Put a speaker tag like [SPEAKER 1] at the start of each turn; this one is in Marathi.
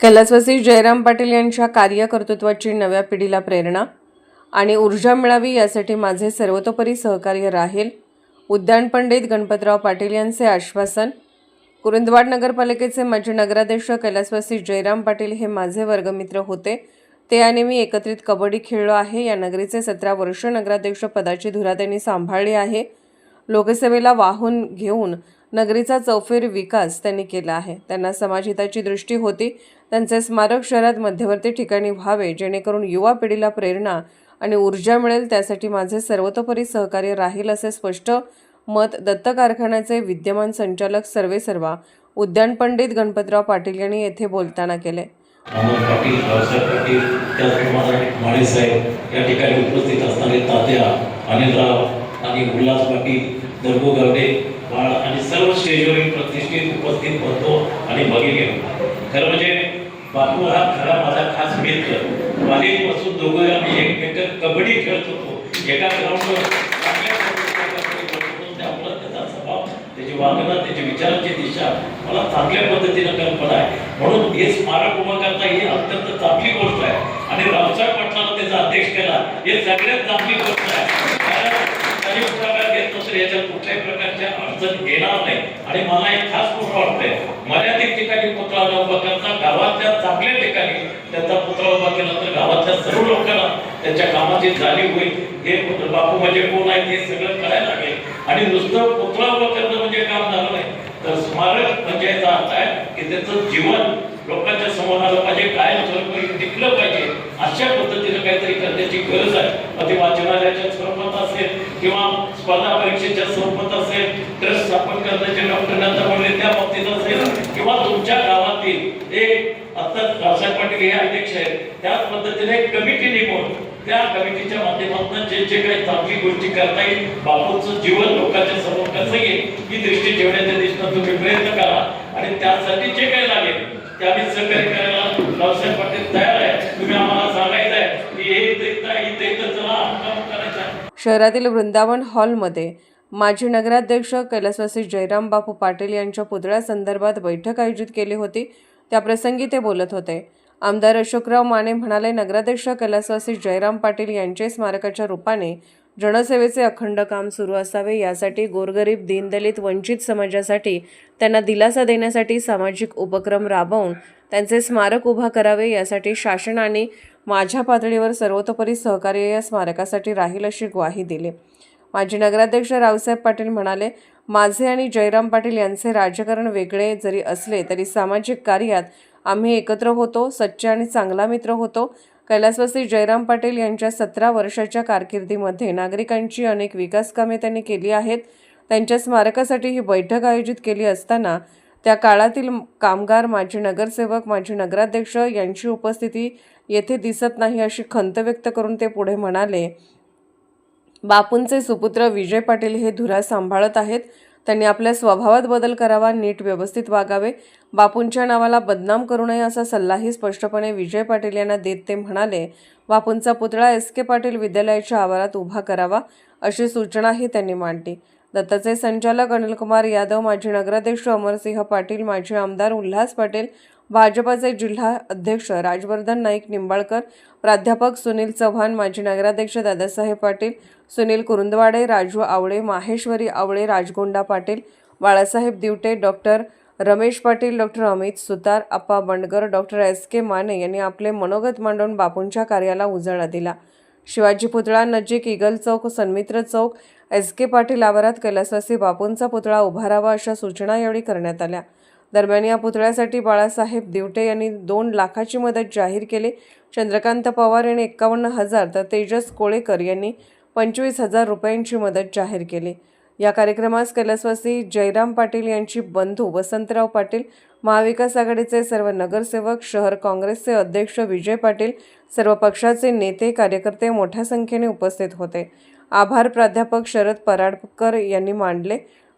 [SPEAKER 1] कैलासवासी जयराम पाटील यांच्या कार्यकर्तृत्वाची नव्या पिढीला प्रेरणा आणि ऊर्जा मिळावी यासाठी माझे सर्वतोपरी सहकार्य राहील. उद्यान पंडित गणपतराव पाटील यांचे आश्वासन. कुरुंदवाड नगरपालिकेचे माजी नगराध्यक्ष कैलासवासी जयराम पाटील हे माझे वर्गमित्र होते. ते आणि मी एकत्रित कबड्डी खेळलो आहे. या नगरीचे 17 वर्ष नगराध्यक्ष पदाची धुरा त्यांनी सांभाळली आहे. लोकसेवेला वाहून घेऊन नगरीचा चौफेर विकास त्यांनी केला आहे. त्यांना समाजहिताची दृष्टी होती. त्यांचे स्मारक शहरात मध्यवर्ती ठिकाणी व्हावे जेणेकरून युवा पिढीला प्रेरणा आणि ऊर्जा मिळेल. त्यासाठी माझे सर्वतोपरी सहकार्य राहील असे स्पष्ट मत दत्त कारखान्याचे विद्यमान संचालक सर्वेसर्वा उद्यान पंडित गणपतराव पाटील यांनी येथे बोलताना केले.
[SPEAKER 2] पाटील, रावसाहेब पाटील, त्याचप्रमाणे माळे साहेब या ठिकाणी उपस्थित असणारे तात्या, अनिलराव आणि उल्हास पाटील, दर्गो गावडे बाळ आणि सर्व स्टेजवरील प्रतिष्ठित उपस्थित होतो आणि भगिनी. खरं म्हणजे बापू हा खरा माझा खास मित्र. बालीपासून दोघं आम्ही एकमेक कबड्डी खेळत होतो एका ग्राउंडवर. त्याचा स्वभाव, त्याची वागणं, त्याची विचारांची दिशा मला चांगल्या पद्धतीनं कल्पना आहे. म्हणून हे स्मारक उभं करता ही अत्यंत चांगली गोष्ट आहे. आणि रावसाहेब पाटलांना त्याचा अध्यक्ष केला हे सगळ्यात चांगली गोष्ट आहे. कारण पुढाकार घेत नसेल याच्यात कुठल्याही प्रकारच्या अडचण येणार नाही. आणि मला एक खास गोष्ट वाटतंय, मर्यादित ठिकाणी पुतळा उभा करता गावातल्या चांगल्या ठिकाणी त्याचा पुतळा उभा केला तर गावातल्या सर्व लोकांना त्याच्या कामाची जाणीव होईल. हे बापू म्हणजे कोण आहे हे सगळं कळायला लागेल. आणि नुसतं पुतळा उभा करणं म्हणजे काम झालं नाही, तर स्मारक म्हणजे याचा अर्थ आहे की त्याचं जीवन लोकांच्या समोर आलं पाहिजे, कायम स्वरूपी टिकलं पाहिजे. अशा पद्धतीनं काहीतरी करण्याची गरज आहे. मग ते वाचनालयाच्या स्वरूपात असेल किंवा स्पर्धा परीक्षेच्या स्वरूपात असेल, ट्रस्ट स्थापन करण्याचे डॉक्टर नंतर म्हणले त्या बाबतीत असेल, किंवा तुमच्या गावातील एक आता रावसाहेब पाटील हे अध्यक्ष आहेत त्याच पद्धतीने एक कमिटी नेमून त्या कमिटीच्या माध्यमातून जे जे काही चांगली गोष्टी करता येईल, बापूंचं जीवन लोकांच्या समोर कसं येईल ही दृष्टी ठेवण्याच्या दिशेनं तुम्ही प्रयत्न करा. आणि त्यासाठी जे काही लागेल ते आम्ही सहकार्य करायला रावसाहेब पाटील तयार आहे. तुम्ही आम्हाला सांगायचं आहे की हे इथं चला काम करायचं आहे.
[SPEAKER 1] शहरातील वृंदावन हॉलमध्ये माजी नगराध्यक्ष कैलासवासी जयराम बापू पाटील यांच्या पुतळ्यासंदर्भात बैठक आयोजित केली होती. त्याप्रसंगी ते बोलत होते. आमदार अशोकराव माने म्हणाले, नगराध्यक्ष कैलासवासी जयराम पाटील यांचे स्मारकाच्या रूपाने जनसेवेचे अखंड काम सुरू असावे. यासाठी गोरगरीब, दीनदलित, वंचित समाजासाठी त्यांना दिलासा देण्यासाठी सामाजिक उपक्रम राबवून त्यांचे स्मारक उभा करावे. यासाठी शासनाने माझ्या पातळीवर सर्वतोपरी सहकार्य या स्मारकासाठी राहील अशी ग्वाही दिली. माजी नगराध्यक्ष रावसाहेब पाटील म्हणाले, माझे आणि जयराम पाटील यांचे राजकारण वेगळे जरी असले तरी सामाजिक कार्यात आम्ही एकत्र होतो. सच्चा आणि चांगला मित्र होतो. कैलासवासी जयराम पाटील यांच्या 17 वर्षाच्या कारकिर्दीमध्ये नागरिकांची अनेक विकास कामे त्यांनी केली आहेत. त्यांच्या स्मारकासाठी ही बैठक आयोजित केली असताना त्या काळातील कामगार, माजी नगरसेवक, माजी नगराध्यक्ष यांची उपस्थिती येथे दिसत नाही अशी खंत व्यक्त करून ते पुढे म्हणाले, बापूंचे सुपुत्र विजय पाटील हे धुरा सांभाळत आहेत. त्यांनी आपल्या स्वभावात बदल करावा, नीट व्यवस्थित वागावे, बापूंच्या नावाला बदनाम करू नये असा सल्लाही स्पष्टपणे विजय पाटील यांना देत ते म्हणाले, बापूंचा पुतळा SK पाटील विद्यालयाच्या आवारात उभा करावा अशी सूचनाही त्यांनी मांडली. दत्तचे संचालक अनिलकुमार यादव, माजी नगराध्यक्ष अमरसिंह पाटील, माजी आमदार उल्हास पाटील, भाजपाचे जिल्हा अध्यक्ष राजवर्धन नाईक निंबाळकर, प्राध्यापक सुनील चव्हाण, माजी नगराध्यक्ष दादासाहेब पाटील, सुनील कुरुंदवाडे, राजू आवळे, माहेश्वरी आवळे, राजगोंडा पाटील, बाळासाहेब दिवटे, डॉक्टर रमेश पाटील, डॉक्टर अमित सुतार, अप्पा बंडगर, डॉक्टर SK माने यांनी आपले मनोगत मांडून बापूंच्या कार्याला उजाळा दिला. शिवाजी पुतळा नजीक इगल चौक, सन्मित्र चौक, SK पाटील आवारात कैलासवासी बापूंचा पुतळा उभारावा अशा सूचना यावेळी करण्यात आल्या. दरम्यान या पुतळ्यासाठी बाळासाहेब दिवटे यांनी 2 लाखाची मदत जाहीर केली. चंद्रकांत पवार यांनी 51,000 तर तेजस कोळेकर यांनी 25,000 रुपयांची मदत जाहीर केली. या कार्यक्रमास कैलासवासी जयराम पाटील यांची बंधू वसंतराव पाटील, महाविकास आघाडीचे सर्व नगरसेवक, शहर काँग्रेसचे अध्यक्ष विजय पाटील, सर्व पक्षाचे नेते, कार्यकर्ते मोठ्या संख्येने उपस्थित होते. आभार प्राध्यापक शरद पराडकर यांनी मानले.